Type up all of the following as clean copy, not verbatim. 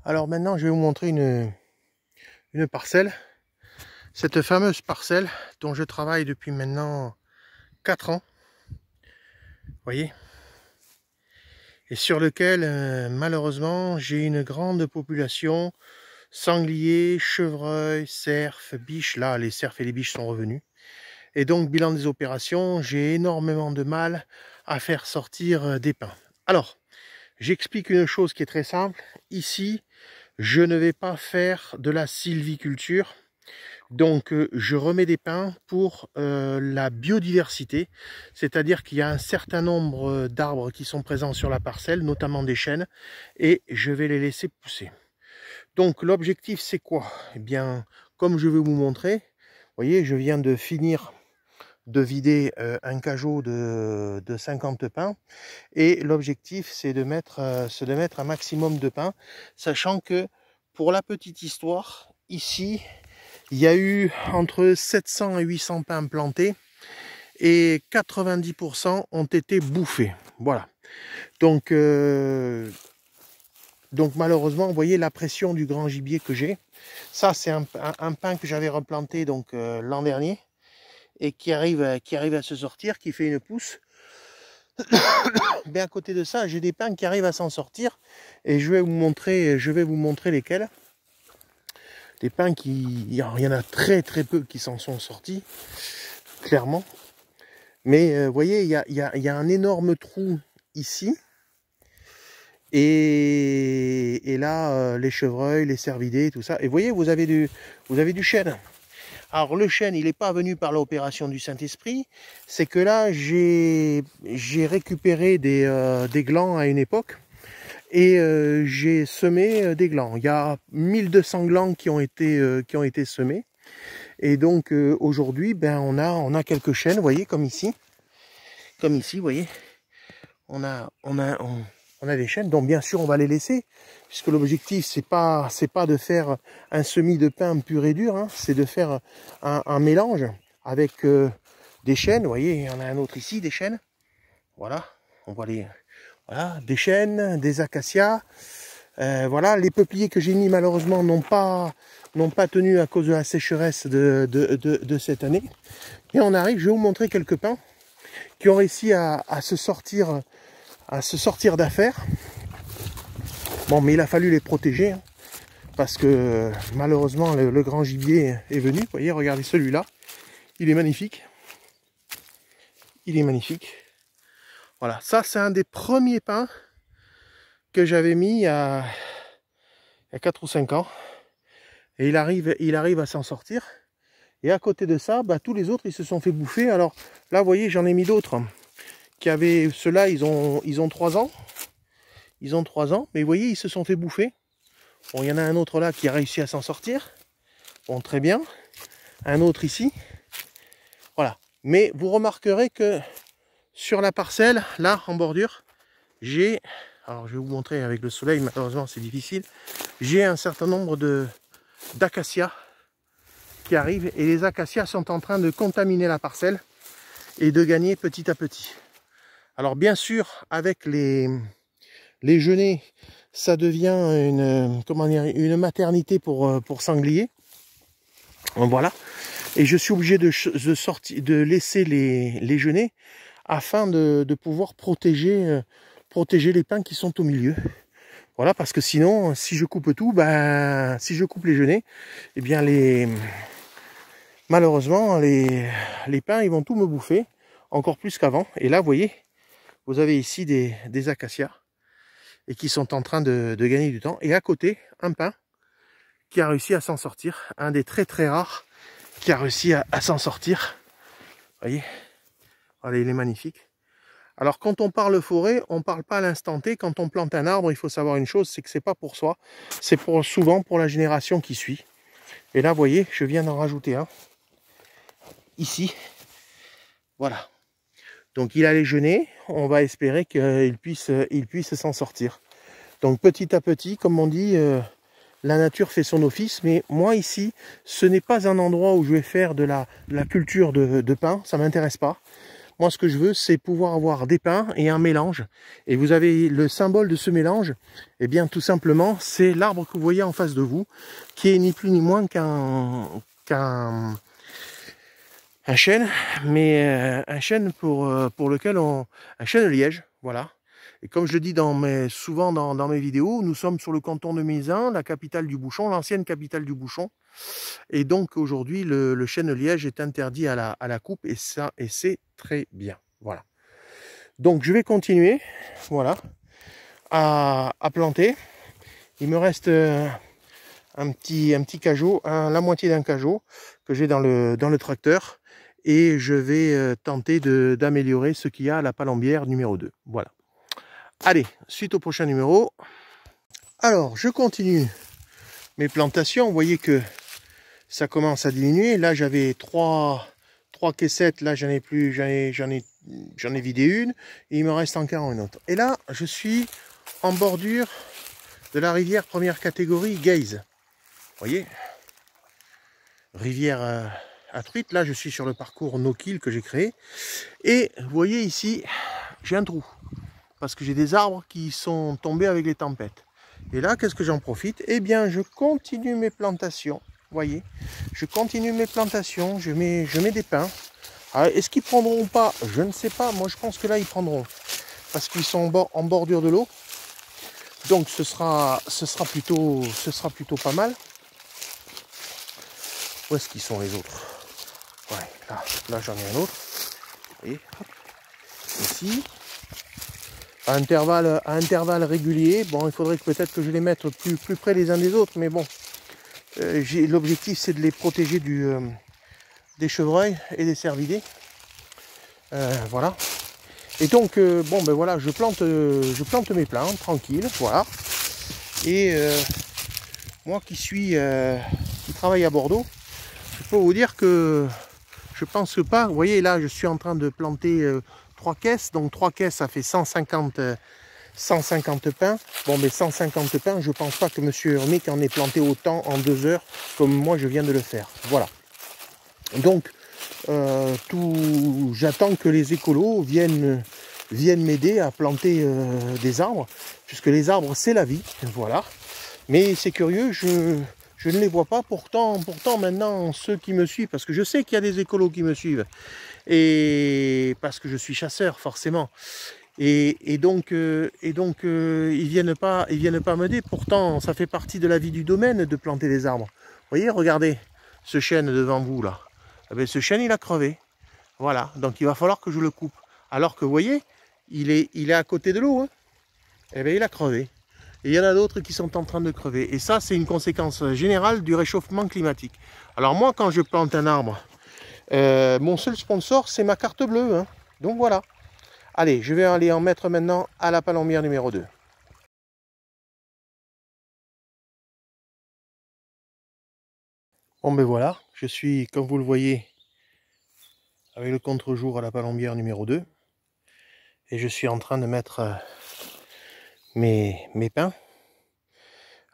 Alors maintenant, je vais vous montrer une parcelle. Cette fameuse parcelle dont je travaille depuis maintenant 4 ans. Vous voyez? Et sur lequel, malheureusement, j'ai une grande population sangliers, chevreuils, cerfs, biches. Là, les cerfs et les biches sont revenus. Et donc, bilan des opérations, j'ai énormément de mal à faire sortir des pins. Alors, j'explique une chose qui est très simple. Ici, je ne vais pas faire de la sylviculture. Donc je remets des pins pour la biodiversité, c'est-à-dire qu'il y a un certain nombre d'arbres qui sont présents sur la parcelle, notamment des chênes, et je vais les laisser pousser. Donc l'objectif c'est quoi? Eh bien, comme je vais vous montrer, vous voyez, je viens de finir de vider un cajot de 50 pins, et l'objectif c'est de mettre un maximum de pins, sachant que pour la petite histoire, ici, il y a eu entre 700 et 800 pins plantés et 90% ont été bouffés. Voilà. Donc malheureusement, vous voyez la pression du grand gibier que j'ai. Ça, c'est un pin que j'avais replanté donc l'an dernier et qui arrive à se sortir, qui fait une pousse. Mais à côté de ça, j'ai des pins qui arrivent à s'en sortir et je vais vous montrer lesquels. Des pins il y en a très peu qui s'en sont sortis, clairement. Mais vous voyez, il y a un énorme trou ici. Et là, les chevreuils, les cervidés, tout ça. Et vous voyez, vous avez du chêne. Alors le chêne, il n'est pas venu par l'opération du Saint-Esprit. C'est que là, j'ai récupéré des glands à une époque. Et j'ai semé des glands. Il y a 1200 glands qui ont été semés. Et donc aujourd'hui, ben on a quelques chênes, vous voyez, comme ici. Comme ici, vous voyez. On a des chênes, donc bien sûr on va les laisser, puisque l'objectif c'est pas de faire un semis de pin pur et dur, hein, c'est de faire un mélange avec des chênes. Vous voyez, il y en a un autre ici, des chênes. Voilà, on voit voilà, des chênes, des acacias. Voilà, les peupliers que j'ai mis malheureusement n'ont pas tenu à cause de la sécheresse de cette année. Et on arrive, je vais vous montrer quelques pins qui ont réussi à se sortir d'affaire. Bon, mais il a fallu les protéger, hein, parce que malheureusement le grand gibier est venu. Vous voyez, regardez celui-là, il est magnifique. Il est magnifique. Voilà, ça c'est un des premiers pins que j'avais mis il y a 4 ou 5 ans. Et il arrive à s'en sortir. Et à côté de ça, bah, tous les autres, ils se sont fait bouffer. Alors là, vous voyez, j'en ai mis d'autres qui avaient... Ceux-là, ils ont 3 ans. Ils ont 3 ans. Mais vous voyez, ils se sont fait bouffer. Bon, il y en a un autre là qui a réussi à s'en sortir. Bon, très bien. Un autre ici. Voilà. Mais vous remarquerez que sur la parcelle, là, en bordure, j'ai... Alors, je vais vous montrer avec le soleil. Malheureusement, c'est difficile. J'ai un certain nombre d'acacias qui arrivent, et les acacias sont en train de contaminer la parcelle et de gagner petit à petit. Alors bien sûr, avec les genêts, ça devient une maternité pour sangliers. Voilà. Et je suis obligé de laisser les genêts afin de pouvoir protéger les pins qui sont au milieu. Voilà, parce que sinon, si je coupe tout, ben, si je coupe les genêts, eh bien malheureusement, les pins, ils vont tout me bouffer, encore plus qu'avant. Et là, vous voyez, vous avez ici des acacias, et qui sont en train de gagner du temps. Et à côté, un pin qui a réussi à s'en sortir, un des très rares qui a réussi à s'en sortir. Vous voyez, allez, il est magnifique. Alors quand on parle forêt, on ne parle pas à l'instant T. Quand on plante un arbre, il faut savoir une chose, c'est que c'est pas pour soi, c'est souvent pour la génération qui suit. Et là, vous voyez, je viens d'en rajouter un. Ici. Voilà. Donc il a les genêts, on va espérer qu'il puisse s'en sortir. Donc petit à petit, comme on dit, la nature fait son office. Mais moi ici, ce n'est pas un endroit où je vais faire de la culture de pin, ça ne m'intéresse pas. Moi, ce que je veux, c'est pouvoir avoir des pins et un mélange. Et vous avez le symbole de ce mélange, eh bien, tout simplement, c'est l'arbre que vous voyez en face de vous, qui est ni plus ni moins qu'un chêne, mais un chêne pour lequel un chêne liège, voilà. Et comme je le dis souvent dans mes vidéos, nous sommes sur le canton de Mézin, la capitale du bouchon, l'ancienne capitale du bouchon. Et donc aujourd'hui, le chêne liège est interdit à la coupe, et c'est très bien. Voilà. Donc je vais continuer, voilà, à planter. Il me reste un petit cajot, la moitié d'un cajot que j'ai dans le tracteur. Et je vais tenter d'améliorer ce qu'il y a à la palombière numéro 2. Voilà. Allez, suite au prochain numéro. Alors, je continue mes plantations. Vous voyez que ça commence à diminuer. Là, j'avais trois caissettes. Là, j'en ai plus. J'en ai vidé une. Et il me reste encore une autre. Et là, je suis en bordure de la rivière première catégorie Gaze. Vous voyez, rivière à truite. Là, je suis sur le parcours no-kill que j'ai créé. Et vous voyez ici, j'ai un trou. Parce que j'ai des arbres qui sont tombés avec les tempêtes. Et là, qu'est-ce que j'en profite? Eh bien, je continue mes plantations. Vous voyez, je continue mes plantations. Je mets des pins. Est-ce qu'ils prendront ou pas? Je ne sais pas. Moi, je pense que là, ils prendront. Parce qu'ils sont en bordure de l'eau. Donc, ce sera plutôt pas mal. Où est-ce qu'ils sont les autres? Ouais, là j'en ai un autre. Vous voyez, hop. Ici. À intervalles réguliers. Bon, il faudrait peut-être que je les mette plus près les uns des autres, mais bon, l'objectif c'est de les protéger des chevreuils et des cervidés. Voilà. Et donc, bon, ben voilà, je plante mes plantes tranquille, voilà. Et moi qui travaille à Bordeaux, je peux vous dire que je pense pas. Vous voyez, là, je suis en train de planter 3 caisses, donc 3 caisses, ça fait 150 pins. Bon, mais 150 pins, je pense pas que monsieur Hermic en ait planté autant en 2 heures comme moi je viens de le faire. Voilà. Donc, j'attends que les écolos viennent m'aider à planter des arbres, puisque les arbres c'est la vie, voilà. Mais c'est curieux, je ne les vois pas. Pourtant maintenant ceux qui me suivent, parce que je sais qu'il y a des écolos qui me suivent, et parce que je suis chasseur forcément, et donc ils viennent pas m'aider. Pourtant ça fait partie de la vie du domaine de planter des arbres. Vous voyez, regardez ce chêne devant vous là. Eh bien, ce chêne il a crevé, voilà, donc il va falloir que je le coupe, alors que vous voyez il est à côté de l'eau, hein. Eh bien il a crevé. Et il y en a d'autres qui sont en train de crever. Et ça, c'est une conséquence générale du réchauffement climatique. Alors moi, quand je plante un arbre, mon seul sponsor, c'est ma carte bleue, hein. Donc voilà. Allez, je vais aller en mettre maintenant à la palombière numéro 2. Bon ben voilà, je suis, comme vous le voyez, avec le contre-jour à la palombière numéro 2. Et je suis en train de mettre mes pins.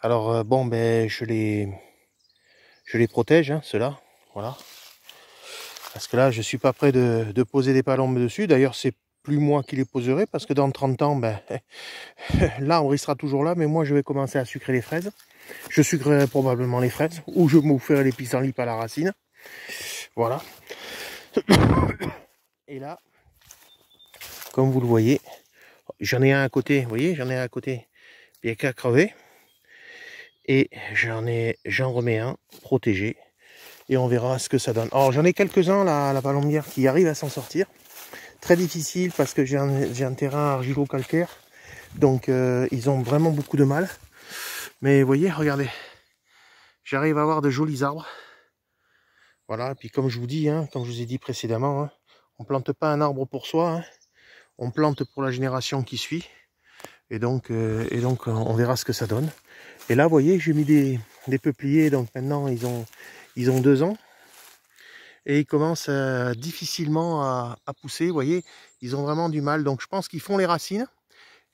Alors bon, ben je les protège, hein, ceux-là, voilà. Parce que là, je suis pas prêt de poser des palombes dessus. D'ailleurs, c'est plus moi qui les poserai, parce que dans 30 ans, ben, l'arbre il sera toujours là, mais moi je vais commencer à sucrer les fraises. Je sucrerai probablement les fraises, ou je me ferai les pissenlits à la racine. Voilà. Et là, comme vous le voyez, j'en ai un à côté, vous voyez, j'en ai un à côté, bien qu'à crever. Et j'en remets un protégé. Et on verra ce que ça donne. Alors j'en ai quelques-uns là, à la palombière qui arrivent à s'en sortir. Très difficile parce que j'ai un terrain argilo-calcaire. Donc ils ont vraiment beaucoup de mal. Mais vous voyez, regardez. J'arrive à avoir de jolis arbres. Voilà, et puis comme je vous dis, hein, comme je vous ai dit précédemment, hein, on ne plante pas un arbre pour soi. Hein, on plante pour la génération qui suit. Et donc on verra ce que ça donne. Et là, vous voyez, j'ai mis des peupliers. Donc maintenant, ils ont 2 ans. Et ils commencent difficilement à pousser. Vous voyez, ils ont vraiment du mal. Donc je pense qu'ils font les racines.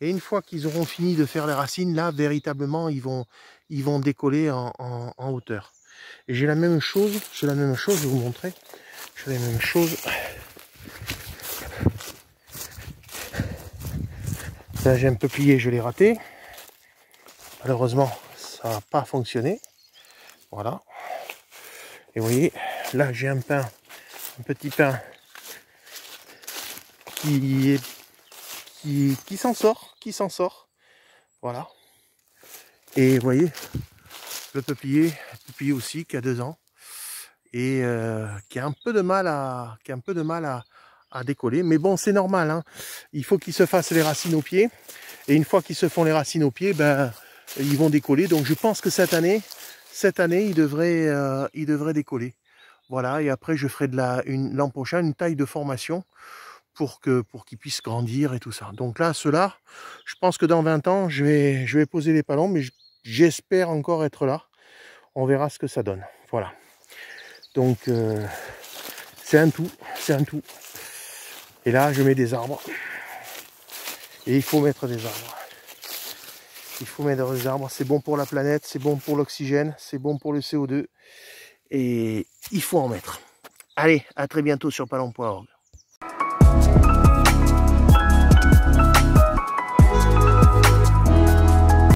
Et une fois qu'ils auront fini de faire les racines, là, véritablement, ils vont décoller en hauteur. Et j'ai la même chose, je vais vous montrer. J'ai la même chose Là j'ai un peuplier, je l'ai raté. Malheureusement, ça n'a pas fonctionné. Voilà. Et vous voyez, là j'ai un pin, un petit pin qui s'en sort. Voilà. Et vous voyez, le peuplier aussi qui a 2 ans et qui a un peu de mal à décoller. Mais bon, c'est normal, hein. Il faut qu'ils se fassent les racines aux pieds. Et une fois qu'ils se font les racines aux pieds, ben ils vont décoller. Donc je pense que cette année, ils devraient décoller. Voilà. Et après, je ferai l'an prochain une taille de formation pour qu'ils puissent grandir et tout ça. Donc là, ceux-là, je pense que dans 20 ans, je vais poser les palons, mais j'espère encore être là. On verra ce que ça donne. Voilà. Donc c'est un tout. Et là, je mets des arbres. Et il faut mettre des arbres. Il faut mettre des arbres. C'est bon pour la planète, c'est bon pour l'oxygène, c'est bon pour le CO2. Et il faut en mettre. Allez, à très bientôt sur palon.org.